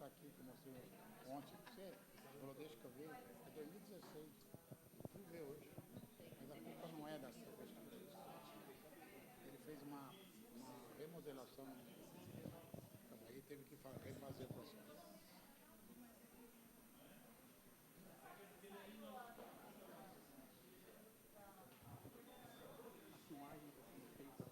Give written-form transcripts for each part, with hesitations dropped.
está aqui, que eu mostrei ontem. Você falou, deixa que eu ver. É 2016. Eu fui ver hoje. Mas a culpa não é dessa questão disso. Ele fez uma remodelação. Então, aí teve que refazer o processo. A filmagem está sendo feita.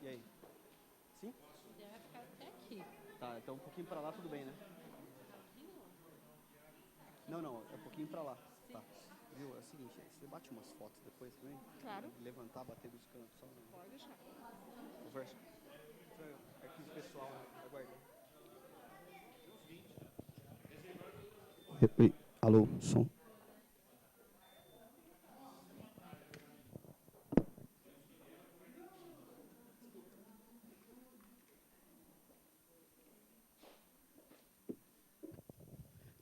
E aí? Sim? Ele vai ficar até aqui. Tá, então um pouquinho pra lá tudo bem, né? Não, é um pouquinho pra lá. Sim. Tá. Viu? É o seguinte, você bate umas fotos depois também? Claro. Levantar, bater dos cantos, só Pode deixar. conversa. Arquivo pessoal, né? Aguarda. Oi, alô, som.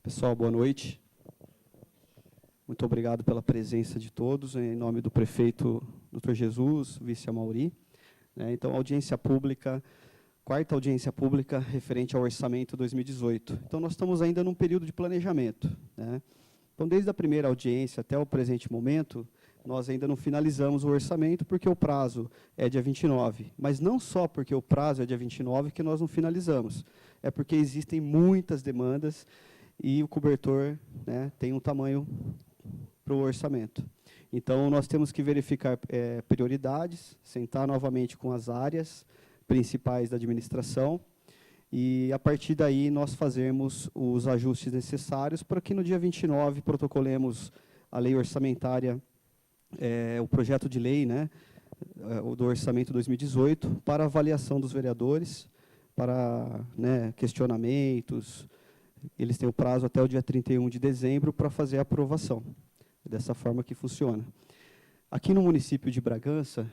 Pessoal, boa noite. Muito obrigado pela presença de todos, em nome do prefeito Dr. Jesus, vice Amauri. Então, audiência pública, quarta audiência pública referente ao orçamento 2018. Então, nós estamos ainda num período de planejamento. Então, desde a primeira audiência até o presente momento, nós ainda não finalizamos o orçamento, porque o prazo é dia 29. Mas não só porque o prazo é dia 29 que nós não finalizamos, é porque existem muitas demandas e o cobertor, tem um tamanho para o orçamento. Então, nós temos que verificar prioridades, sentar novamente com as áreas principais da administração e, a partir daí, nós fazermos os ajustes necessários para que, no dia 29, protocolemos a lei orçamentária, o projeto de lei, do orçamento 2018, para avaliação dos vereadores, para questionamentos. Eles têm o prazo até o dia 31 de dezembro para fazer a aprovação. É dessa forma que funciona. Aqui no município de Bragança,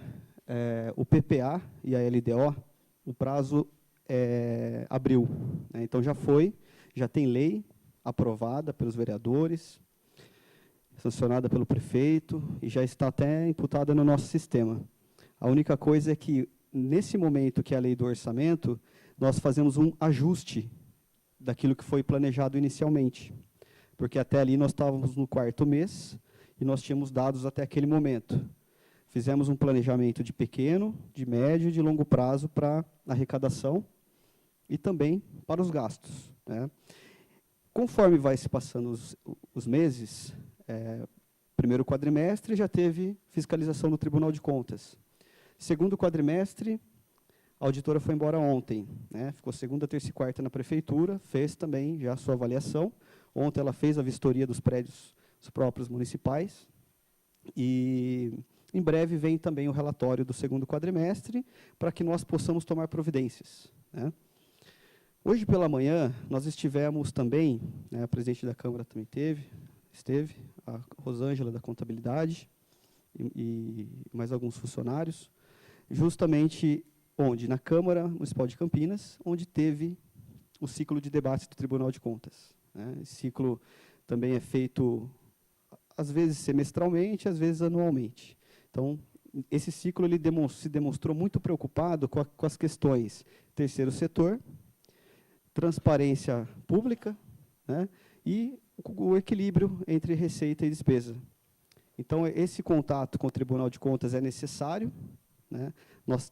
o PPA e a LDO, o prazo é abril. Então, já tem lei aprovada pelos vereadores, sancionada pelo prefeito, e já está até imputada no nosso sistema. A única coisa é que, nesse momento que é a lei do orçamento, nós fazemos um ajuste daquilo que foi planejado inicialmente. Porque até ali nós estávamos no 4º mês e nós tínhamos dados até aquele momento. Fizemos um planejamento de pequeno, de médio e de longo prazo para a arrecadação e também para os gastos. Conforme vai se passando os meses, primeiro quadrimestre já teve fiscalização no Tribunal de Contas. Segundo quadrimestre, a auditora foi embora ontem. Ficou segunda, terça e quarta na prefeitura, fez também já a sua avaliação. Ontem ela fez a vistoria dos prédios os próprios municipais. E, em breve, vem também o relatório do segundo quadrimestre, para que nós possamos tomar providências. Hoje, pela manhã, nós estivemos também, a presidente da Câmara também esteve, a Rosângela da Contabilidade e mais alguns funcionários, justamente onde? Na Câmara Municipal de Campinas, onde teve o ciclo de debates do Tribunal de Contas. Esse ciclo também é feito, às vezes, semestralmente, às vezes, anualmente. Então, esse ciclo ele se demonstrou muito preocupado com as questões terceiro setor, transparência pública, e o equilíbrio entre receita e despesa. Então, esse contato com o Tribunal de Contas é necessário. Nós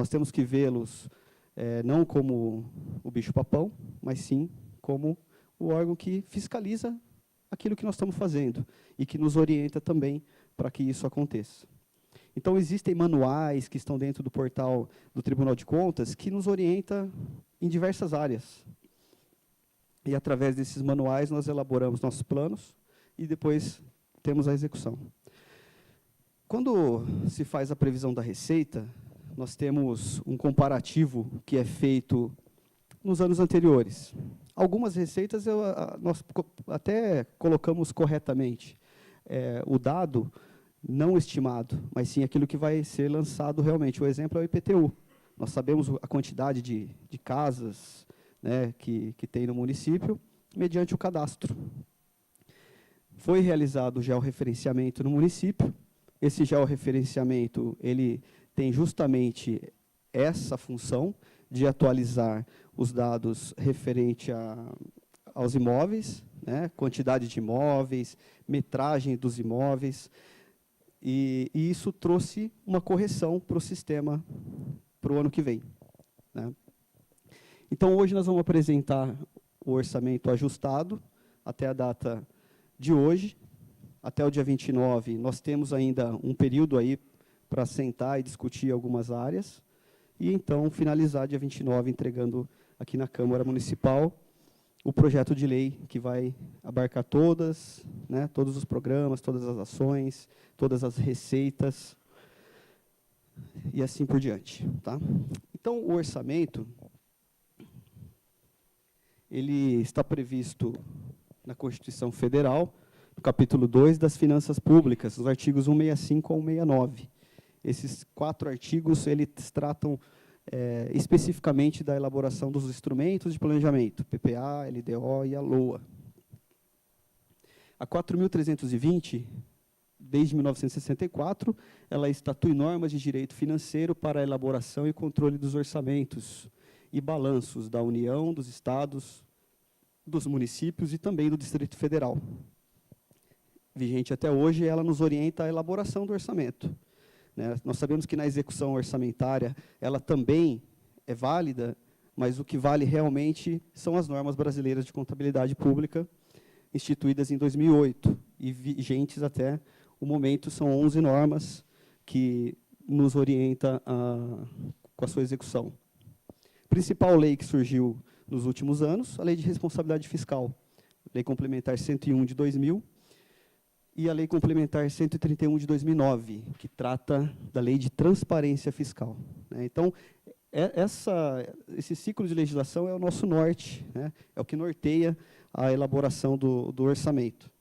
temos que vê-los não como o bicho-papão, mas sim como o órgão que fiscaliza aquilo que nós estamos fazendo e que nos orienta também para que isso aconteça. Então, existem manuais que estão dentro do portal do Tribunal de Contas que nos orienta em diversas áreas. E, através desses manuais, nós elaboramos nossos planos e depois temos a execução. Quando se faz a previsão da receita, nós temos um comparativo que é feito nos anos anteriores. Algumas receitas nós até colocamos corretamente. O dado não estimado, mas sim aquilo que vai ser lançado realmente. O exemplo é o IPTU. Nós sabemos a quantidade de casas, né, que tem no município, mediante o cadastro. Foi realizado o georreferenciamento no município. Esse georreferenciamento ele tem justamente essa função de atualizar os dados referente aos imóveis, né, quantidade de imóveis, metragem dos imóveis, e isso trouxe uma correção para o sistema para o ano que vem, né. Então, hoje nós vamos apresentar o orçamento ajustado até a data de hoje, até o dia 29, nós temos ainda um período aí para sentar e discutir algumas áreas, e então finalizar dia 29, entregando aqui na Câmara Municipal o projeto de lei que vai abarcar todos os programas, todas as ações, todas as receitas, e assim por diante. Tá? Então, o orçamento ele está previsto na Constituição Federal, no capítulo 2 das Finanças Públicas, os artigos 165 ao 169. Esses 4 artigos eles tratam especificamente da elaboração dos instrumentos de planejamento, PPA, LDO e a LOA. A 4.320, desde 1964, ela estatui normas de direito financeiro para a elaboração e controle dos orçamentos e balanços da União, dos estados, dos municípios e também do Distrito Federal. Vigente até hoje, ela nos orienta à elaboração do orçamento. Nós sabemos que na execução orçamentária ela também é válida, mas o que vale realmente são as normas brasileiras de contabilidade pública, instituídas em 2008, e vigentes até o momento. São 11 normas que nos orientam com a sua execução. A principal lei que surgiu nos últimos anos, a Lei de Responsabilidade Fiscal, Lei Complementar 101 de 2000, e a Lei Complementar 131 de 2009, que trata da Lei de Transparência Fiscal. Então, esse ciclo de legislação é o nosso norte, né? É o que norteia a elaboração do orçamento.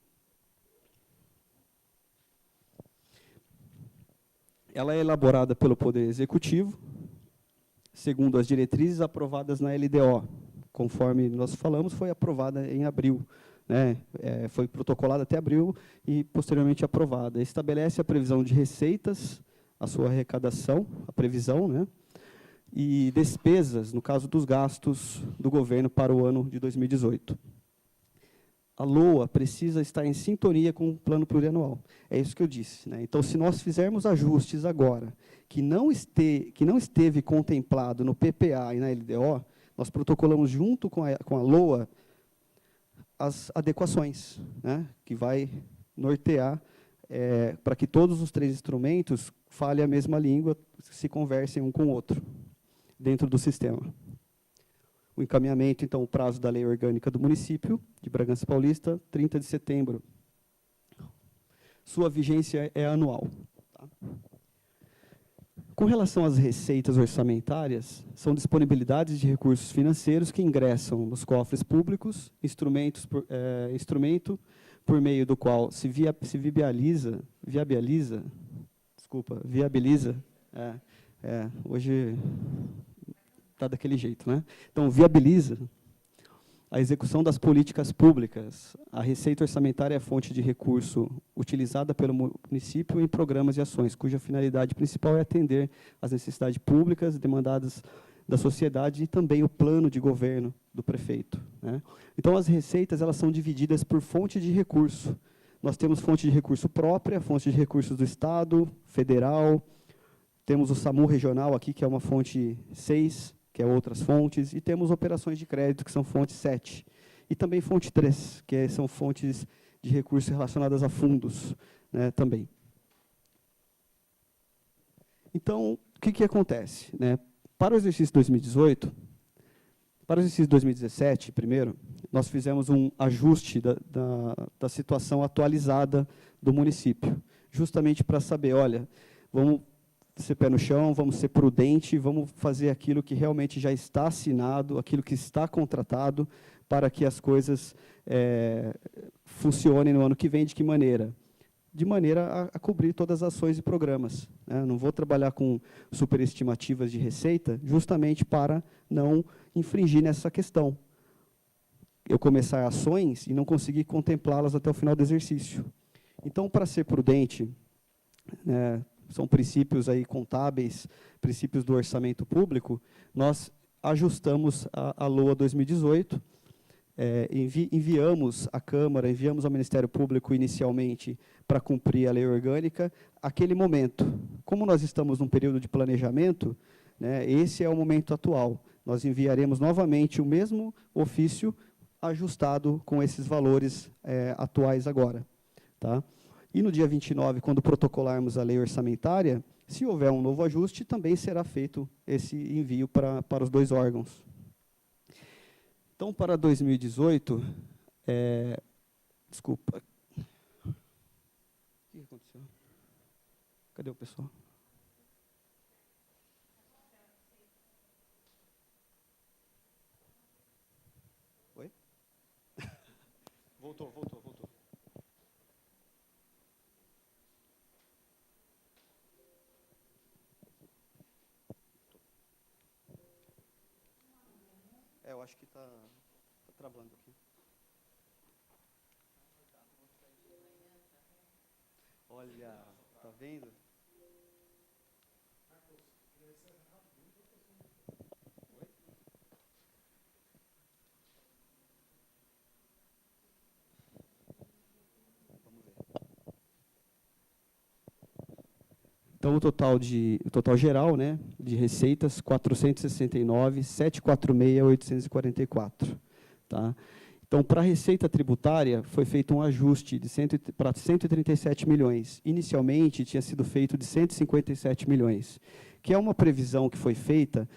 Ela é elaborada pelo Poder Executivo, segundo as diretrizes aprovadas na LDO, conforme nós falamos, foi aprovada em abril. Foi protocolada até abril e, posteriormente, aprovada. Estabelece a previsão de receitas, a sua arrecadação, a previsão, e despesas, no caso dos gastos do governo para o ano de 2018. A LOA precisa estar em sintonia com o plano plurianual. É isso que eu disse. Então, se nós fizermos ajustes agora, que não esteve contemplado no PPA e na LDO, nós protocolamos junto com a LOA as adequações, que vai nortear para que todos os 3 instrumentos falem a mesma língua, se conversem um com o outro, dentro do sistema. O encaminhamento, então, o prazo da Lei Orgânica do Município de Bragança Paulista, 30 de setembro. Sua vigência é anual. Tá? Com relação às receitas orçamentárias, são disponibilidades de recursos financeiros que ingressam nos cofres públicos, instrumento por meio do qual se viabiliza, hoje está daquele jeito, Então, viabiliza a execução das políticas públicas. A receita orçamentária é a fonte de recurso utilizada pelo município em programas e ações, cuja finalidade principal é atender às necessidades públicas demandadas da sociedade e também o plano de governo do prefeito. Então, as receitas elas são divididas por fonte de recurso. Nós temos fonte de recurso própria, fonte de recursos do Estado, federal, temos o SAMU regional aqui, que é uma fonte 6, que é outras fontes, e temos operações de crédito, que são fonte 7, e também fonte 3, que são fontes de recursos relacionadas a fundos, também. Então, o que acontece? Para o exercício 2018, para o exercício 2017, primeiro, nós fizemos um ajuste da situação atualizada do município. justamente para saber, olha, vamos ser pé no chão, vamos ser prudente, vamos fazer aquilo que realmente já está assinado, aquilo que está contratado, para que as coisas funcionem no ano que vem. De que maneira? De maneira a cobrir todas as ações e programas, né? Não vou trabalhar com superestimativas de receita, justamente para não infringir nessa questão. Eu começar ações e não conseguir contemplá-las até o final do exercício. Então, para ser prudente, né, são princípios aí contábeis, princípios do orçamento público, nós ajustamos a LOA 2018, enviamos à Câmara, enviamos ao Ministério Público inicialmente para cumprir a lei orgânica, aquele momento. Como nós estamos num período de planejamento, né, esse é o momento atual. Nós enviaremos novamente o mesmo ofício ajustado com esses valores atuais agora. Tá? E no dia 29, quando protocolarmos a lei orçamentária, se houver um novo ajuste, também será feito esse envio para os dois órgãos. Então, para 2018, desculpa. O que aconteceu? Cadê o pessoal? Oi? Voltou. Eu acho que está travando aqui. Olha, tá vendo? Oi? Vamos ver. Então, o total geral, né, de receitas, 469.746.844. Tá? Então, para a receita tributária, foi feito um ajuste para 137 milhões. Inicialmente, tinha sido feito de 157 milhões, que é uma previsão que foi feita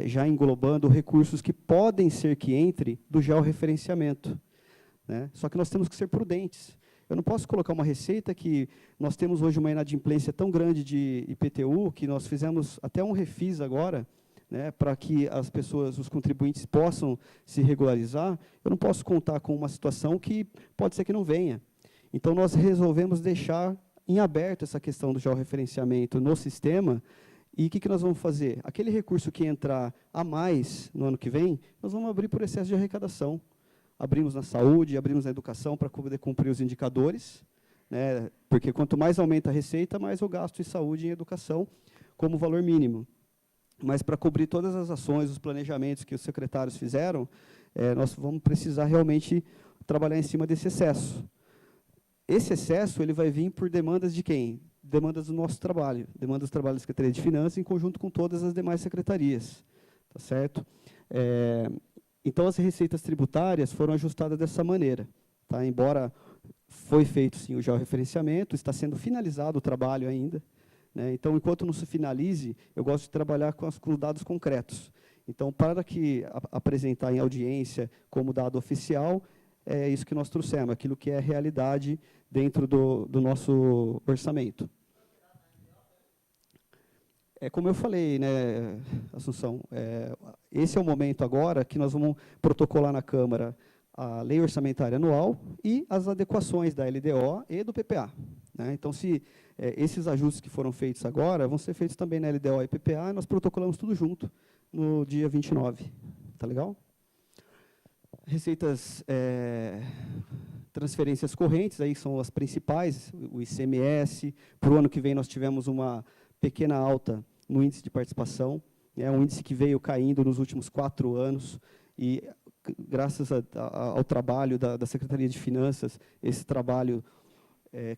já englobando recursos que podem ser que entre do georreferenciamento, né? Só que nós temos que ser prudentes. Eu não posso colocar uma receita que nós temos hoje uma inadimplência tão grande de IPTU, que nós fizemos até um refis agora, né, para que as pessoas, os contribuintes, possam se regularizar. Eu não posso contar com uma situação que pode ser que não venha. Então, nós resolvemos deixar em aberto essa questão do georreferenciamento no sistema. E o que nós vamos fazer? Aquele recurso que entrar a mais no ano que vem, nós vamos abrir por excesso de arrecadação. Abrimos na saúde, abrimos na educação para poder cumprir os indicadores, né, porque quanto mais aumenta a receita, mais eu gasto em saúde e em educação como valor mínimo. Mas para cobrir todas as ações, os planejamentos que os secretários fizeram, nós vamos precisar realmente trabalhar em cima desse excesso. Esse excesso ele vai vir por demandas de quem? Demandas do nosso trabalho, demandas do trabalho da Secretaria de Finanças, em conjunto com todas as demais secretarias. Tá certo? Então, as receitas tributárias foram ajustadas dessa maneira. Tá? Embora foi feito, sim, o georreferenciamento, está sendo finalizado o trabalho ainda, né? Então, enquanto não se finalize, eu gosto de trabalhar com os dados concretos. Então, para que apresentar em audiência como dado oficial, é isso que nós trouxemos, aquilo que é realidade dentro do nosso orçamento. Como eu falei, né, Assunção, esse é o momento agora que nós vamos protocolar na Câmara a lei orçamentária anual e as adequações da LDO e do PPA. Né? Então, se esses ajustes que foram feitos agora vão ser feitos também na LDO e PPA, nós protocolamos tudo junto no dia 29. Tá legal? Receitas, transferências correntes, aí são as principais, o ICMS. Para o ano que vem, nós tivemos uma pequena alta no índice de participação, um índice que veio caindo nos últimos 4 anos, e graças ao trabalho da Secretaria de Finanças, esse trabalho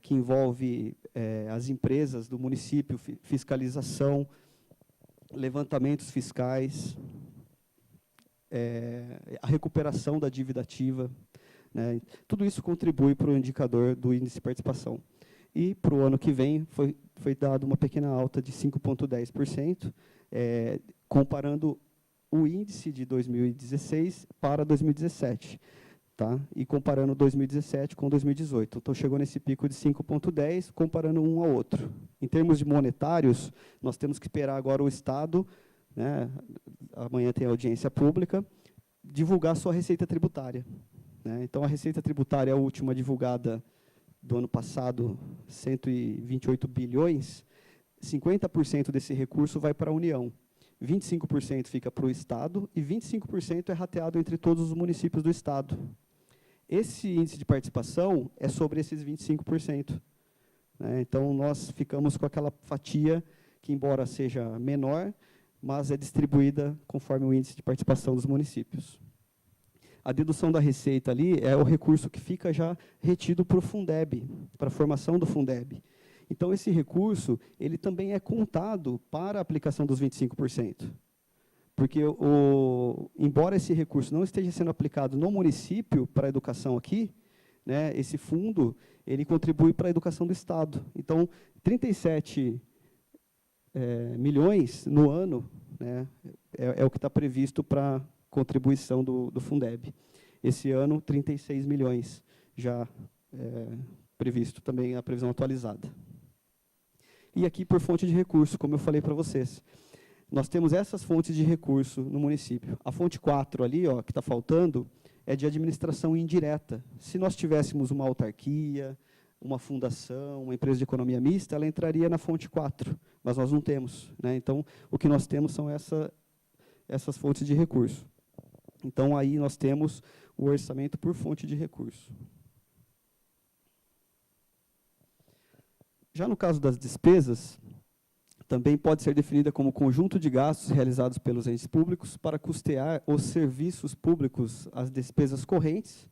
que envolve as empresas do município, fiscalização, levantamentos fiscais, a recuperação da dívida ativa, né, tudo isso contribui para o indicador do índice de participação. E, para o ano que vem, foi dado uma pequena alta de 5,10%, comparando o índice de 2016 para 2017. tá? E comparando 2017 com 2018. Então, chegou nesse pico de 5,10, comparando um ao outro. Em termos de monetários, nós temos que esperar agora o Estado, né, amanhã tem audiência pública, divulgar sua receita tributária, né? Então, a receita tributária, a última divulgada do ano passado, 128 bilhões, 50% desse recurso vai para a União, 25% fica para o Estado e 25% é rateado entre todos os municípios do Estado. Esse índice de participação é sobre esses 25%. Né? Então, nós ficamos com aquela fatia que, embora seja menor, mas é distribuída conforme o índice de participação dos municípios. A dedução da receita ali é o recurso que fica já retido para o Fundeb, para a formação do Fundeb. Então, esse recurso ele também é contado para a aplicação dos 25%. Porque, embora esse recurso não esteja sendo aplicado no município para a educação aqui, né, esse fundo ele contribui para a educação do Estado. Então, 37 milhões no ano, né, é o que está previsto para contribuição do Fundeb. Esse ano, 36 milhões já previsto também a previsão atualizada. E aqui por fonte de recurso, como eu falei para vocês. Nós temos essas fontes de recurso no município. A fonte 4 ali, ó, que está faltando, é de administração indireta. Se nós tivéssemos uma autarquia, uma fundação, uma empresa de economia mista, ela entraria na fonte 4, mas nós não temos, né? Então, o que nós temos são essas fontes de recurso. Então, aí nós temos o orçamento por fonte de recurso. Já no caso das despesas, também pode ser definida como conjunto de gastos realizados pelos entes públicos para custear os serviços públicos, as despesas correntes,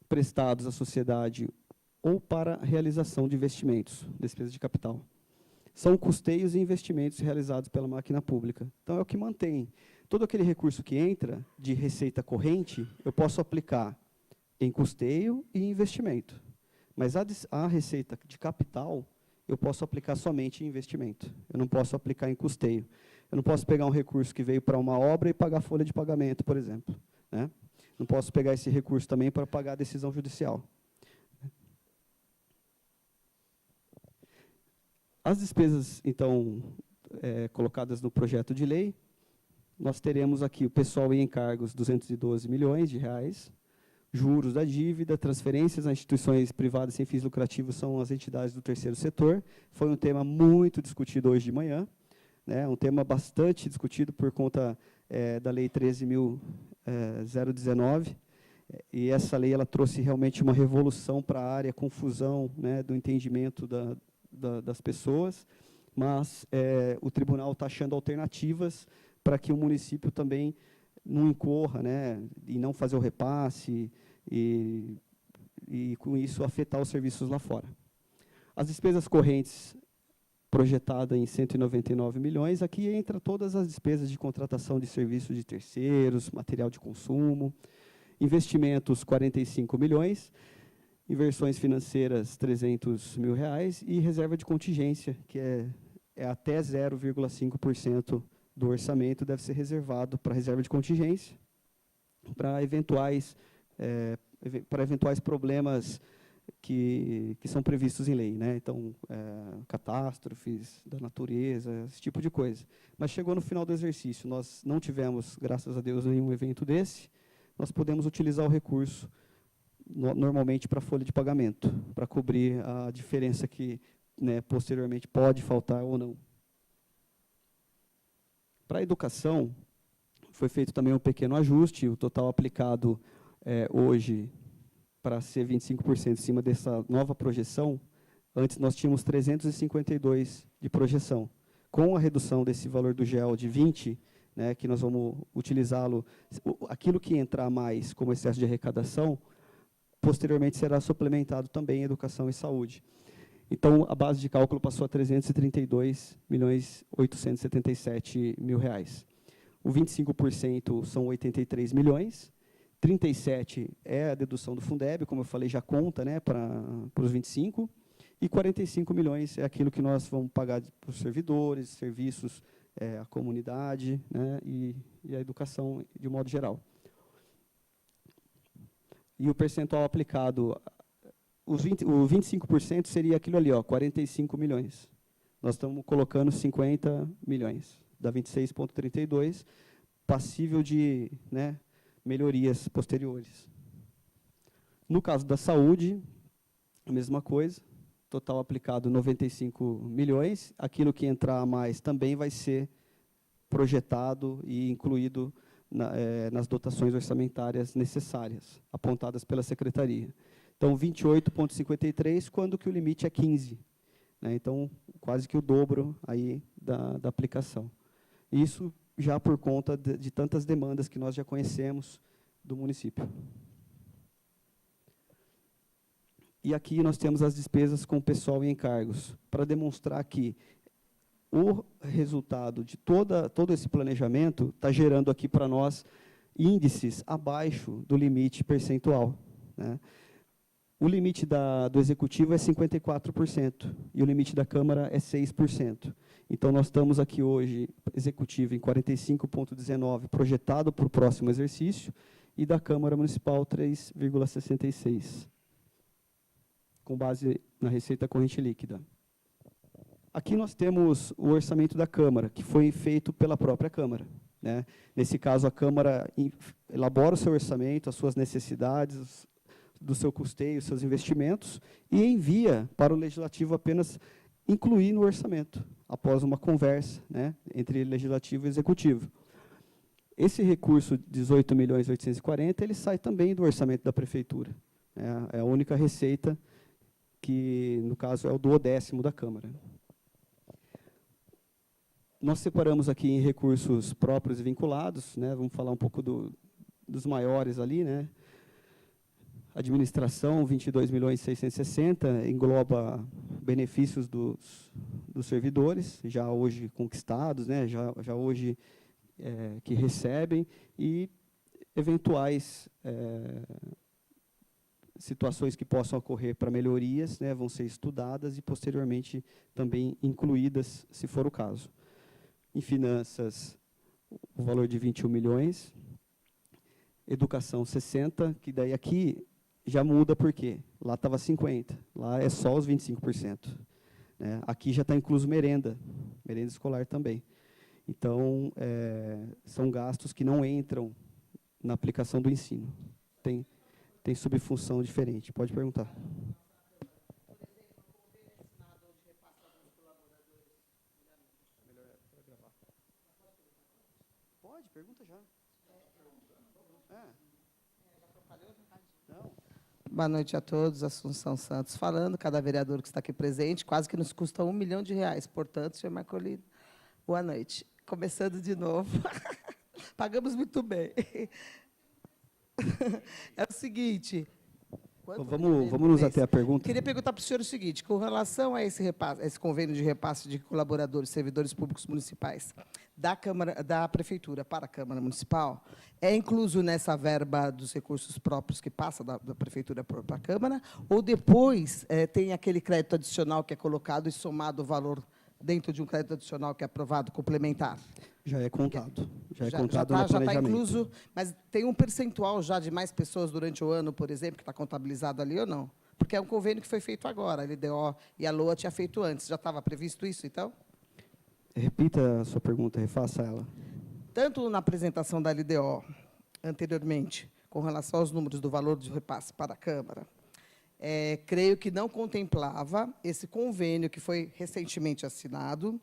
prestados à sociedade ou para a realização de investimentos, despesas de capital. São custeios e investimentos realizados pela máquina pública. Então, é o que mantém. Todo aquele recurso que entra de receita corrente, eu posso aplicar em custeio e investimento. Mas a receita de capital, eu posso aplicar somente em investimento. Eu não posso aplicar em custeio. Eu não posso pegar um recurso que veio para uma obra e pagar folha de pagamento, por exemplo, né? Não posso pegar esse recurso também para pagar a decisão judicial. As despesas, então, colocadas no projeto de lei, nós teremos aqui o pessoal e encargos, 212 milhões de reais, juros da dívida, transferências a instituições privadas sem fins lucrativos são as entidades do terceiro setor. Foi um tema muito discutido hoje de manhã, né, um tema bastante discutido por conta da Lei 13.019, e essa lei ela trouxe realmente uma revolução para a área, confusão, né, do entendimento das pessoas, mas o tribunal está achando alternativas para que o município também não incorra, né, e não fazer o repasse e com isso afetar os serviços lá fora. As despesas correntes projetadas em 199 milhões, aqui entra todas as despesas de contratação de serviços de terceiros, material de consumo, investimentos 45 milhões, inversões financeiras 300 mil reais e reserva de contingência, que é até 0,5% do orçamento deve ser reservado para reserva de contingência, para eventuais problemas que são previstos em lei, né? Então, catástrofes da natureza, esse tipo de coisa. Mas chegou no final do exercício, nós não tivemos, graças a Deus, nenhum evento desse, nós podemos utilizar o recurso normalmente para folha de pagamento, para cobrir a diferença que, né, posteriormente pode faltar ou não. Para a educação, foi feito também um pequeno ajuste, o total aplicado hoje para ser 25% em cima dessa nova projeção, antes nós tínhamos 352 de projeção. Com a redução desse valor do GEL de 20, né, que nós vamos utilizá-lo, aquilo que entrar mais como excesso de arrecadação, posteriormente será suplementado também em educação e saúde. Então, a base de cálculo passou a 332.877.000 reais. O 25% são 83 milhões, 37 é a dedução do Fundeb, como eu falei, já conta, né, para os 25, e 45 milhões é aquilo que nós vamos pagar para os servidores, serviços, a comunidade, né, e a educação de um modo geral. e o percentual aplicado, o 25% seria aquilo ali, ó, 45 milhões. Nós estamos colocando 50 milhões, dá 26,32, passível de, né, melhorias posteriores. No caso da saúde, a mesma coisa, total aplicado 95 milhões, aquilo que entrar a mais também vai ser projetado e incluído nas dotações orçamentárias necessárias, apontadas pela Secretaria. Então, 28,53, quando que o limite é 15. Né? Então, quase que o dobro aí da aplicação. Isso já por conta de tantas demandas que nós já conhecemos do município. E aqui nós temos as despesas com pessoal e encargos, para demonstrar que o resultado de todo esse planejamento está gerando aqui para nós índices abaixo do limite percentual. Né? O limite do Executivo é 54%, e o limite da Câmara é 6%. Então, nós estamos aqui hoje, Executivo, em 45,19, projetado para o próximo exercício, e da Câmara Municipal, 3,66, com base na receita corrente líquida. Aqui nós temos o orçamento da Câmara, que foi feito pela própria Câmara. Né? Nesse caso, a Câmara elabora o seu orçamento, as suas necessidades, do seu custeio, seus investimentos, e envia para o Legislativo apenas incluir no orçamento, após uma conversa, né, entre Legislativo e Executivo. Esse recurso, 18.840.000, ele sai também do orçamento da Prefeitura. É a única receita que, no caso, é o 1/10 da Câmara. Nós separamos aqui em recursos próprios e vinculados, né, vamos falar um pouco dos maiores ali, né. Administração, 22.660.000, engloba benefícios dos servidores, já hoje conquistados, né, já hoje que recebem, e eventuais situações que possam ocorrer para melhorias, né, vão ser estudadas e, posteriormente, também incluídas, se for o caso. Em finanças, o valor de 21 milhões. Educação, 60, que daí aqui já muda, por quê? Lá estava 50, lá é só os 25%. Né? Aqui já está incluso merenda escolar também. Então, são gastos que não entram na aplicação do ensino. Tem subfunção diferente. Pode perguntar. Pode, pergunta já. Não. Boa noite a todos, Assunção Santos falando, cada vereador que está aqui presente, quase que nos custa R$1 milhão. Portanto, senhor Marcolino, boa noite. Começando de novo. Pagamos muito bem. É o seguinte... Vamos nos ater à pergunta. Queria perguntar para o senhor o seguinte, com relação a esse convênio de repasse de colaboradores, servidores públicos municipais da Prefeitura para a Câmara Municipal, é incluso nessa verba dos recursos próprios que passa da Prefeitura para a Câmara, ou depois tem aquele crédito adicional que é colocado e somado o valor dentro de um crédito adicional que é aprovado, complementar? Já é contado. Já é contado no planejamento. Já está incluso, mas tem um percentual já de mais pessoas durante o ano, por exemplo, que está contabilizado ali ou não? Porque é um convênio que foi feito agora, a LDO e a LOA tinha feito antes. Já estava previsto isso, então? Repita a sua pergunta, refaça ela. Tanto na apresentação da LDO, anteriormente, com relação aos números do valor de repasse para a Câmara, creio que não contemplava esse convênio que foi recentemente assinado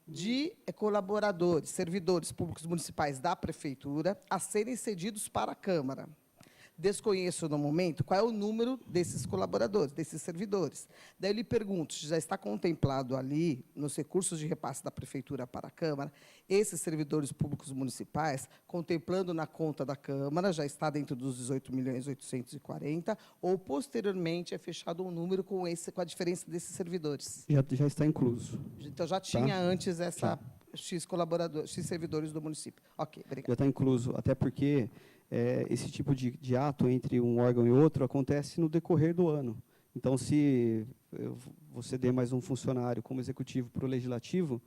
de colaboradores, servidores públicos municipais da Prefeitura a serem cedidos para a Câmara. Desconheço, no momento, qual é o número desses colaboradores, desses servidores. Daí eu lhe pergunto, se já está contemplado ali, nos recursos de repasse da Prefeitura para a Câmara, esses servidores públicos municipais, contemplando na conta da Câmara, já está dentro dos 18.840.000, ou, posteriormente, é fechado um número com a diferença desses servidores? Já está incluso. Então, já tinha antes essa X servidores do município. Ok, obrigado. Já está incluso, até porque esse tipo de ato entre um órgão e outro acontece no decorrer do ano. Então, se você der mais um funcionário como executivo para o legislativo,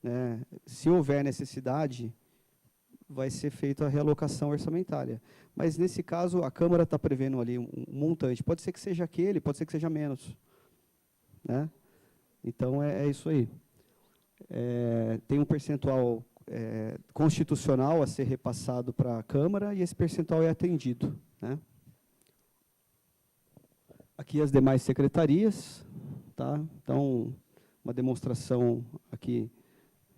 né, se houver necessidade, vai ser feita a realocação orçamentária. Mas, nesse caso, a Câmara está prevendo ali um montante. Pode ser que seja aquele, pode ser que seja menos. Né? Então, é isso aí. Tem um percentual constitucional a ser repassado para a Câmara e esse percentual é atendido. Né? Aqui as demais secretarias. Tá? Então, uma demonstração aqui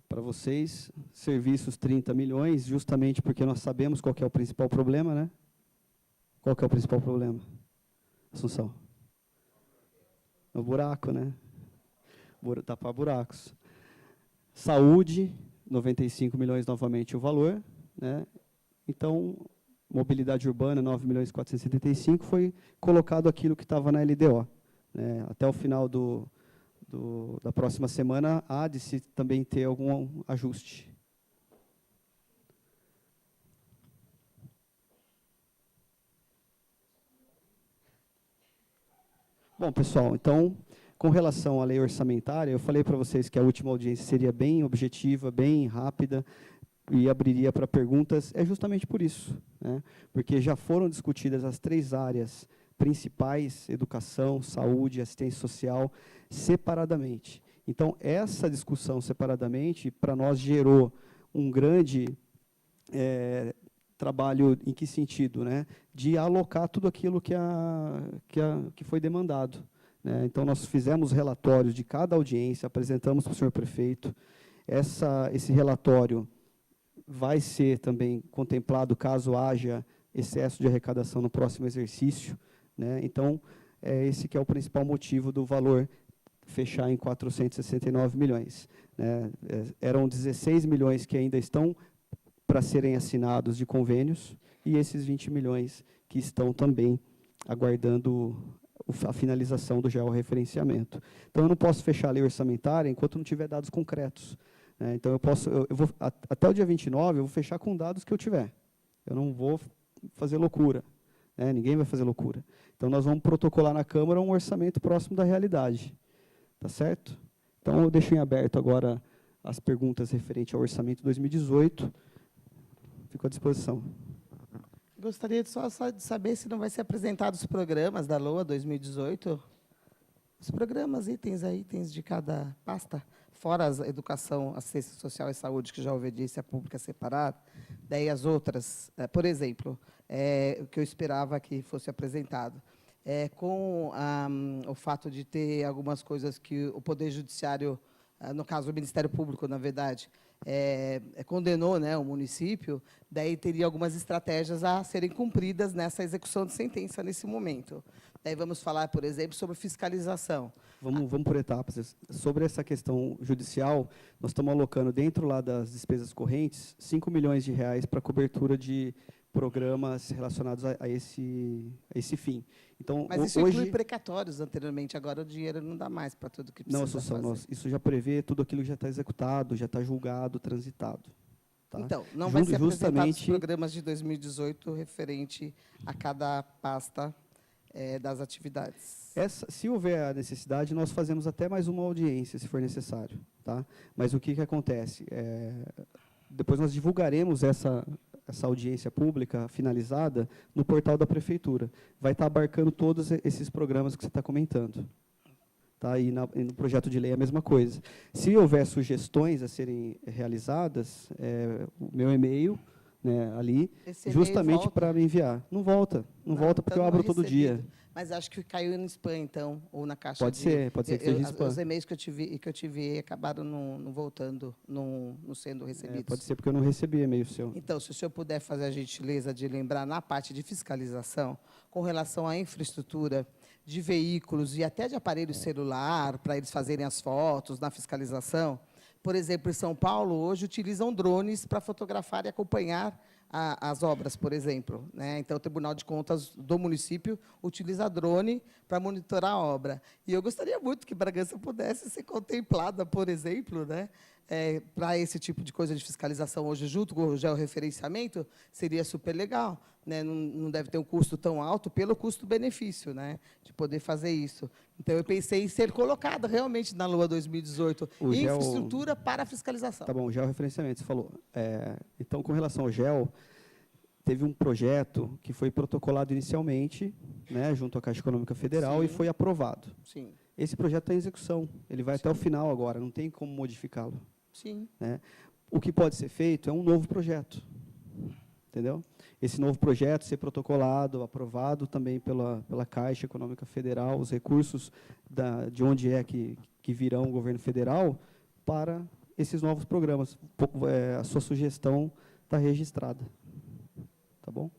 para vocês. Serviços, 30 milhões, justamente porque nós sabemos qual que é o principal problema. Né? Qual que é o principal problema, Assunção? O buraco, né? Tapar buracos. Saúde, 95 milhões novamente o valor. Né? Então, mobilidade urbana, 9 milhões e 475, foi colocado aquilo que estava na LDO. Né? Até o final da próxima semana, há de se também ter algum ajuste. Bom, pessoal, então, com relação à lei orçamentária, eu falei para vocês que a última audiência seria bem objetiva, bem rápida, e abriria para perguntas, é justamente por isso, né? Porque já foram discutidas as 3 áreas principais, educação, saúde e assistência social, separadamente. Então, essa discussão separadamente, para nós, gerou um grande trabalho, em que sentido? Né? De alocar tudo aquilo que foi demandado. Né? Então, nós fizemos relatórios de cada audiência, apresentamos para o senhor prefeito. Esse relatório vai ser também contemplado caso haja excesso de arrecadação no próximo exercício. Né? Então, esse que é o principal motivo do valor fechar em 469 milhões. Né? Eram 16 milhões que ainda estão para serem assinados de convênios, e esses 20 milhões que estão também aguardando a finalização do georreferenciamento. Então, eu não posso fechar a lei orçamentária enquanto não tiver dados concretos. Né? Então, eu vou, até o dia 29, eu vou fechar com dados que eu tiver. Eu não vou fazer loucura. Né? Ninguém vai fazer loucura. Então, nós vamos protocolar na Câmara um orçamento próximo da realidade. Tá certo? Então, eu deixo em aberto agora as perguntas referentes ao orçamento 2018. Fico à disposição. Gostaria só de saber se não vai ser apresentados os programas da LOA 2018. Os programas, itens de cada pasta, fora a educação, assistência social e saúde, que já obedece a pública separada, daí as outras, por exemplo, o que eu esperava que fosse apresentado. Com o fato de ter algumas coisas que o Poder Judiciário, no caso, o Ministério Público, na verdade, condenou, né, o município, daí teria algumas estratégias a serem cumpridas nessa execução de sentença nesse momento. Daí vamos falar, por exemplo, sobre fiscalização. Vamos por etapas. Sobre essa questão judicial, nós estamos alocando, dentro lá das despesas correntes, 5 milhões de reais para cobertura de programas relacionados a esse fim. Então, mas isso inclui precatórios anteriormente, agora o dinheiro não dá mais para tudo que precisa fazer. Isso já prevê tudo aquilo que já está executado, já está julgado, transitado. Tá? Então, não vai ser apresentado os programas de 2018 referente a cada pasta das atividades. Se houver a necessidade, nós fazemos até mais uma audiência, se for necessário. Tá? Mas o que acontece? Depois nós divulgaremos essa audiência pública finalizada no portal da Prefeitura. Vai estar abarcando todos esses programas que você está comentando. Tá? E no projeto de lei é a mesma coisa. Se houver sugestões a serem realizadas, o meu e-mail, né, ali, justamente para me enviar. Não volta porque eu abro todo dia. Mas acho que caiu no spam, então, ou na caixa. Pode ser que seja spam. Os e-mails que eu tive acabaram não voltando, não sendo recebidos. Pode ser porque eu não recebi e-mail seu. Então, se o senhor puder fazer a gentileza de lembrar, na parte de fiscalização, com relação à infraestrutura de veículos e até de aparelho celular, para eles fazerem as fotos na fiscalização. Por exemplo, em São Paulo, hoje, utilizam drones para fotografar e acompanhar as obras, por exemplo. Né? Então, o Tribunal de Contas do município utiliza drone para monitorar a obra. E eu gostaria muito que Bragança pudesse ser contemplada, por exemplo, né? Para esse tipo de coisa de fiscalização hoje, junto com o georreferenciamento, seria super legal. né, não deve ter um custo tão alto pelo custo-benefício, né, de poder fazer isso. Então, eu pensei em ser colocada realmente na LOA 2018, O GEL infraestrutura para fiscalização. Tá bom, georreferenciamento, você falou. Então, com relação ao GEL, teve um projeto que foi protocolado inicialmente, né, junto à Caixa Econômica Federal, Sim. e foi aprovado. Sim, Esse projeto está em execução, ele vai até o final agora, não tem como modificá-lo. sim. Né? O que pode ser feito é um novo projeto, entendeu? Esse novo projeto ser protocolado, aprovado também pela Caixa Econômica Federal, os recursos de onde é que virão o governo federal para esses novos programas. A sua sugestão está registrada. Tá bom?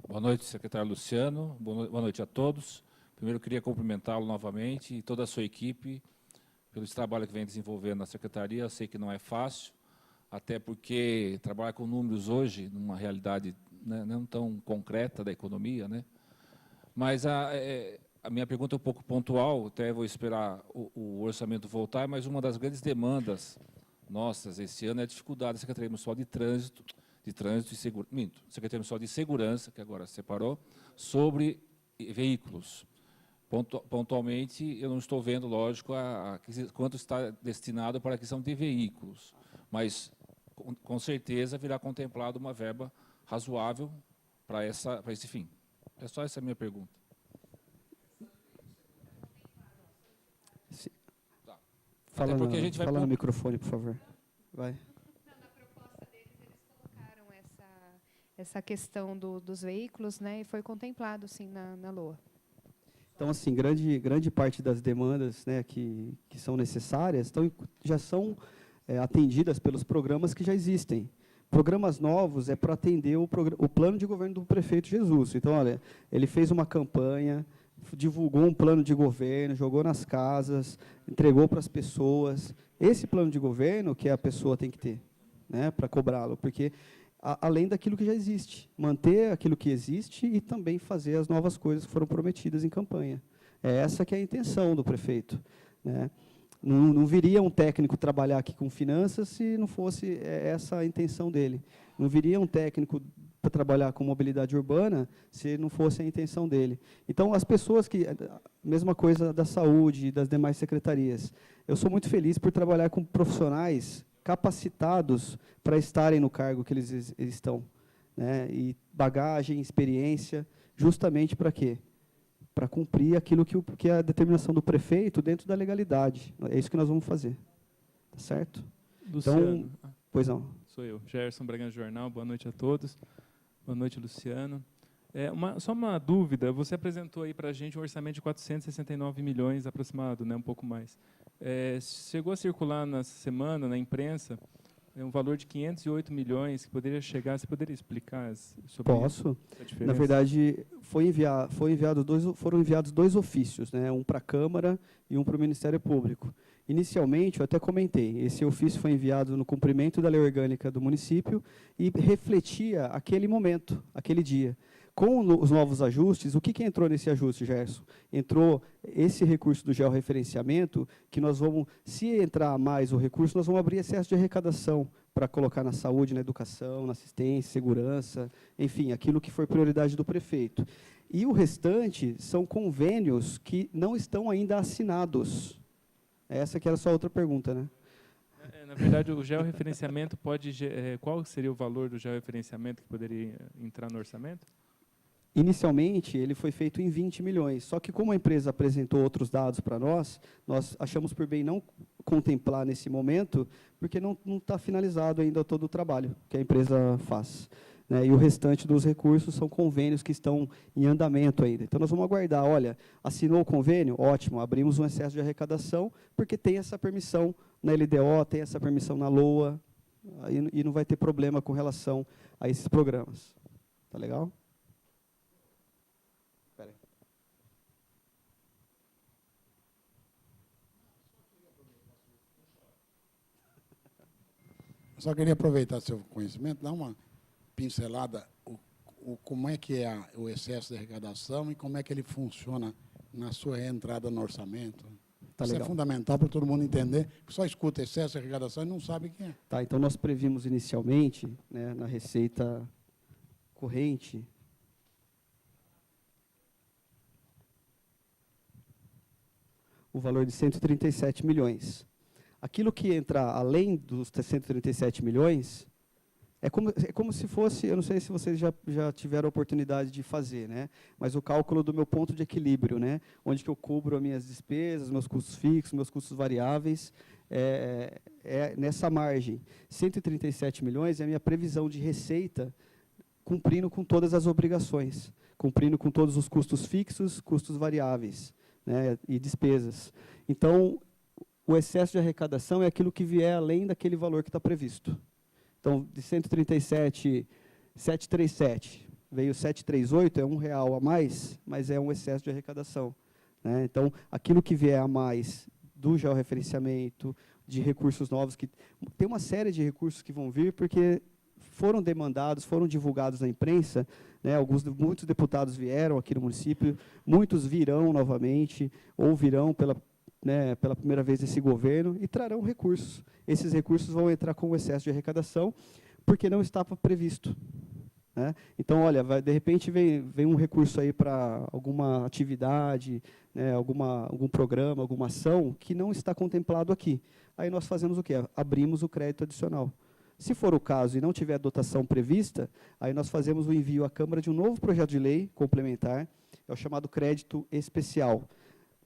Boa noite, secretário Luciano. Boa noite a todos. Primeiro, eu queria cumprimentá-lo novamente e toda a sua equipe pelo trabalho que vem desenvolvendo na secretaria. Eu sei que não é fácil, até porque trabalhar com números hoje, numa realidade, né, não tão concreta da economia, né? Mas a minha pergunta é um pouco pontual, até vou esperar o orçamento voltar, mas uma das grandes demandas nossas esse ano é a dificuldade da Secretaria Municipal de Trânsito e Segurança, Secretaria Municipal de Segurança, que agora separou, sobre veículos. Pontualmente, eu não estou vendo, lógico, quanto está destinado para a aquisição de veículos, mas, com certeza, virá contemplado uma verba razoável para esse fim. É só essa a minha pergunta. Fala, porque a gente vai fala no microfone, por favor. Vai. Na proposta deles, eles colocaram essa questão dos veículos, né, e foi contemplado, sim, na LOA. Então, assim, grande parte das demandas, né, que são necessárias já são atendidas pelos programas que já existem. Programas novos é para atender o plano de governo do prefeito Jesus. Então, olha, ele fez uma campanha, divulgou um plano de governo, jogou nas casas, entregou para as pessoas. Esse plano de governo que a pessoa tem que ter, né, para cobrá-lo, porque além daquilo que já existe, manter aquilo que existe e também fazer as novas coisas que foram prometidas em campanha. É essa que é a intenção do prefeito, né? Não viria um técnico trabalhar aqui com finanças se não fosse essa a intenção dele. Não viria um técnico para trabalhar com mobilidade urbana se não fosse a intenção dele. Então, as pessoas mesma coisa da saúde e das demais secretarias. Eu sou muito feliz por trabalhar com profissionais capacitados para estarem no cargo que eles estão, né? E bagagem, experiência, justamente para quê? Para cumprir aquilo que é a determinação do prefeito dentro da legalidade. É isso que nós vamos fazer. Tá certo? Luciano, então, pois não. Sou eu, Gerson Bragança Jornal. Boa noite a todos. Boa noite, Luciano. Só uma dúvida. Você apresentou aí para a gente um orçamento de 469 milhões aproximado, né, um pouco mais. Chegou a circular na semana, na imprensa, um valor de 508 milhões que poderia chegar. Você poderia explicar sobre Posso? a diferença? Na verdade, foram enviados dois ofícios, né? Um para a Câmara e um para o Ministério Público. Inicialmente, eu até comentei, esse ofício foi enviado no cumprimento da lei orgânica do município e refletia aquele momento, aquele dia. Com os novos ajustes, o que entrou nesse ajuste, Gerson? Entrou esse recurso do georreferenciamento, que nós vamos, se entrar mais o recurso, nós vamos abrir excesso de arrecadação para colocar na saúde, na educação, na assistência, segurança, enfim, aquilo que for prioridade do prefeito. E o restante são convênios que não estão ainda assinados. Essa que era a sua outra pergunta, né? Na verdade, o georreferenciamento qual seria o valor do georreferenciamento que poderia entrar no orçamento? Inicialmente, ele foi feito em 20 milhões, só que como a empresa apresentou outros dados para nós achamos por bem não contemplar nesse momento, porque não está finalizado ainda todo o trabalho que a empresa faz, né? E o restante dos recursos são convênios que estão em andamento ainda. Então, nós vamos aguardar, olha, assinou o convênio? Ótimo, abrimos um excesso de arrecadação, porque tem essa permissão na LDO, tem essa permissão na LOA, e não vai ter problema com relação a esses programas. Tá legal? Só queria aproveitar seu conhecimento, dar uma pincelada como é que é o excesso de arrecadação e como é que ele funciona na sua entrada no orçamento. Tá Isso legal. é fundamental para todo mundo entender, porque só escuta excesso de arrecadação e não sabe quem é. Tá, então nós previmos inicialmente, né, na receita corrente, o valor de 137 milhões. Aquilo que entra além dos 137 milhões é como se fosse, eu não sei se vocês já tiveram a oportunidade de fazer, né? Mas o cálculo do meu ponto de equilíbrio, né? Onde que eu cubro as minhas despesas, meus custos fixos, meus custos variáveis, é nessa margem. 137 milhões é a minha previsão de receita, cumprindo com todas as obrigações, cumprindo com todos os custos fixos, custos variáveis, né, e despesas. Então, o excesso de arrecadação é aquilo que vier além daquele valor que está previsto. Então, de 137,737, veio 738, é R$1 a mais, mas é um excesso de arrecadação, né? Então, aquilo que vier a mais do georreferenciamento, de recursos novos, que tem uma série de recursos que vão vir, porque foram demandados, foram divulgados na imprensa, né? Muitos deputados vieram aqui no município, muitos virão novamente, ou virão pela primeira vez nesse governo, e trarão recursos. Esses recursos vão entrar com o excesso de arrecadação, porque não estava previsto, né? Então, olha, de repente vem um recurso aí para alguma atividade, né, algum programa, alguma ação, que não está contemplado aqui. Aí nós fazemos o quê? Abrimos o crédito adicional. Se for o caso e não tiver dotação prevista, aí nós fazemos o envio à Câmara de um novo projeto de lei complementar, é o chamado crédito especial.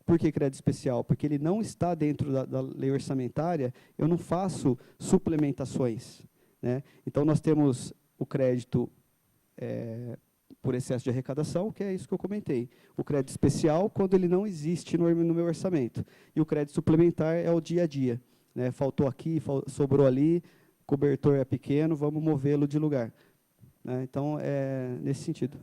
Por que crédito especial? Porque ele não está dentro da lei orçamentária, eu não faço suplementações, né? Então, nós temos o crédito por excesso de arrecadação, que é isso que eu comentei. O crédito especial, quando ele não existe no meu orçamento. E o crédito suplementar é o dia a dia, né? Faltou aqui, sobrou ali, cobertor é pequeno, vamos movê-lo de lugar, né? Então, é nesse sentido.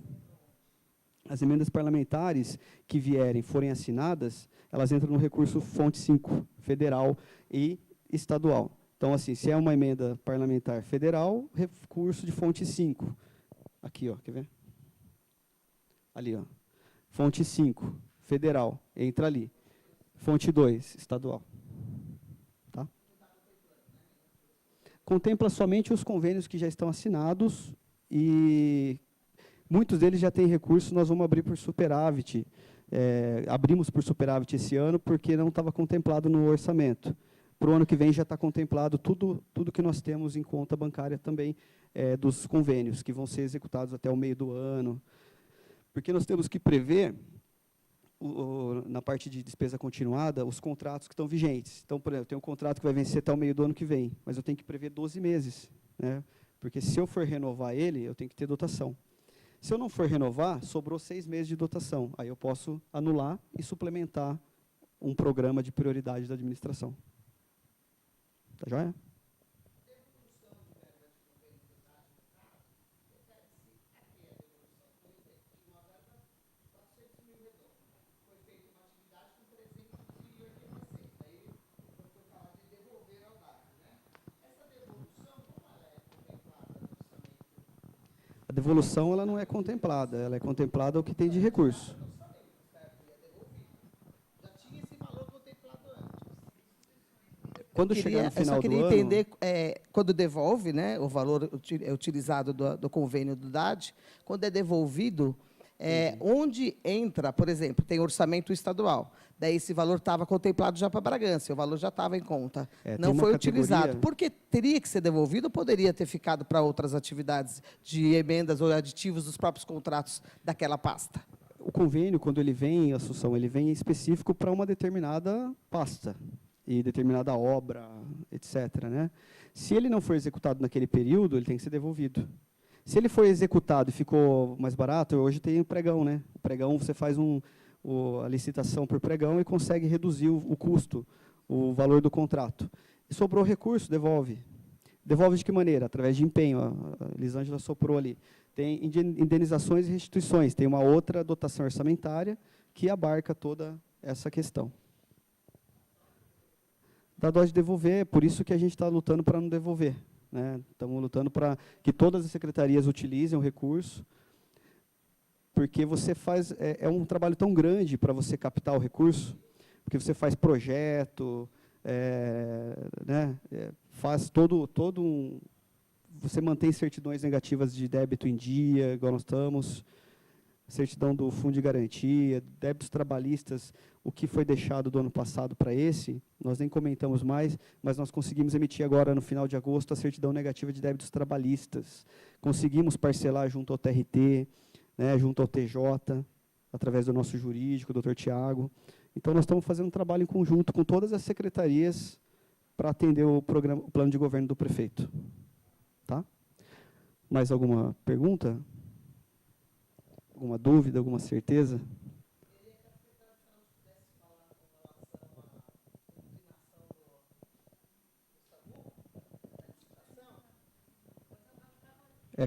As emendas parlamentares que forem assinadas, elas entram no recurso fonte 5, federal e estadual. Então, assim, se é uma emenda parlamentar federal, recurso de fonte 5. Aqui, ó, quer ver? Ali, ó. Fonte 5, federal, entra ali. Fonte 2, estadual. Tá? Contempla somente os convênios que já estão assinados e muitos deles já têm recurso, nós vamos abrir por superávit. Abrimos por superávit esse ano porque não estava contemplado no orçamento. Para o ano que vem já está contemplado tudo que nós temos em conta bancária também dos convênios, que vão ser executados até o meio do ano. Porque nós temos que prever, na parte de despesa continuada, os contratos que estão vigentes. Então, por exemplo, tem um contrato que vai vencer até o meio do ano que vem, mas eu tenho que prever 12 meses, né? Porque se eu for renovar ele, eu tenho que ter dotação. Se eu não for renovar, sobrou 6 meses de dotação. Aí eu posso anular e suplementar um programa de prioridade da administração. Tá joia? A devolução ela não é contemplada, ela é contemplada o que tem de recurso. Quando chegar no final do ano... Eu só queria entender, quando devolve, né, o valor utilizado do convênio do DAD, quando é devolvido, onde entra, por exemplo, tem orçamento estadual, daí esse valor estava contemplado já para Bragança, o valor já estava em conta, não foi utilizado. Por que teria que ser devolvido ou poderia ter ficado para outras atividades de emendas ou aditivos dos próprios contratos daquela pasta? O convênio, quando ele vem, Assunção, ele vem específico para uma determinada pasta e determinada obra, etc., né? Se ele não for executado naquele período, ele tem que ser devolvido. Se ele for executado e ficou mais barato, hoje tem o pregão, né? O pregão, você faz a licitação por pregão e consegue reduzir o custo, o valor do contrato. E sobrou recurso, devolve. Devolve de que maneira? Através de empenho. A Elisângela soprou ali. Tem indenizações e restituições. Tem uma outra dotação orçamentária que abarca toda essa questão. Da dó de devolver, é por isso que a gente está lutando para não devolver, né? Estamos lutando para que todas as secretarias utilizem o recurso, porque você faz, é um trabalho tão grande para você captar o recurso, porque você faz projeto, né, faz todo um... Você mantém certidões negativas de débito em dia, igual nós estamos, certidão do fundo de garantia, débitos trabalhistas, o que foi deixado do ano passado para esse, nós nem comentamos mais, mas nós conseguimos emitir agora, no final de agosto, a certidão negativa de débitos trabalhistas. Conseguimos parcelar junto ao TRT, né, junto ao TJ, através do nosso jurídico, o doutor Tiago. Então, nós estamos fazendo um trabalho em conjunto com todas as secretarias para atender o plano de governo do prefeito. Tá? Mais alguma pergunta? Alguma dúvida, alguma certeza?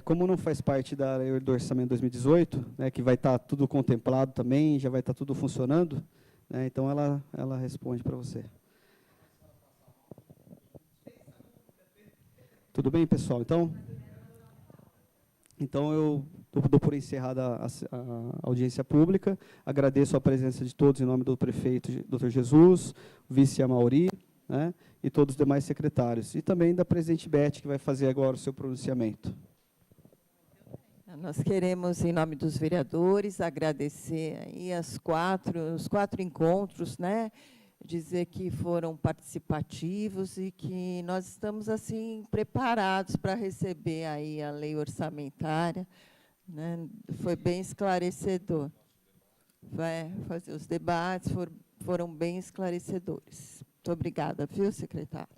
Como não faz parte da lei do orçamento 2018, né, que vai estar tudo contemplado também, já vai estar tudo funcionando, né, então ela responde para você. Tudo bem, pessoal? Então eu dou por encerrada a audiência pública. Agradeço a presença de todos em nome do prefeito Dr. Jesus, vice Amauri, né, e todos os demais secretários. E também da presidente Beth, que vai fazer agora o seu pronunciamento. Nós queremos, em nome dos vereadores, agradecer aí os quatro encontros, né? Dizer que foram participativos e que nós estamos assim preparados para receber aí a lei orçamentária, né? Foi bem esclarecedor. Os debates foram bem esclarecedores. Muito obrigada, viu, secretário?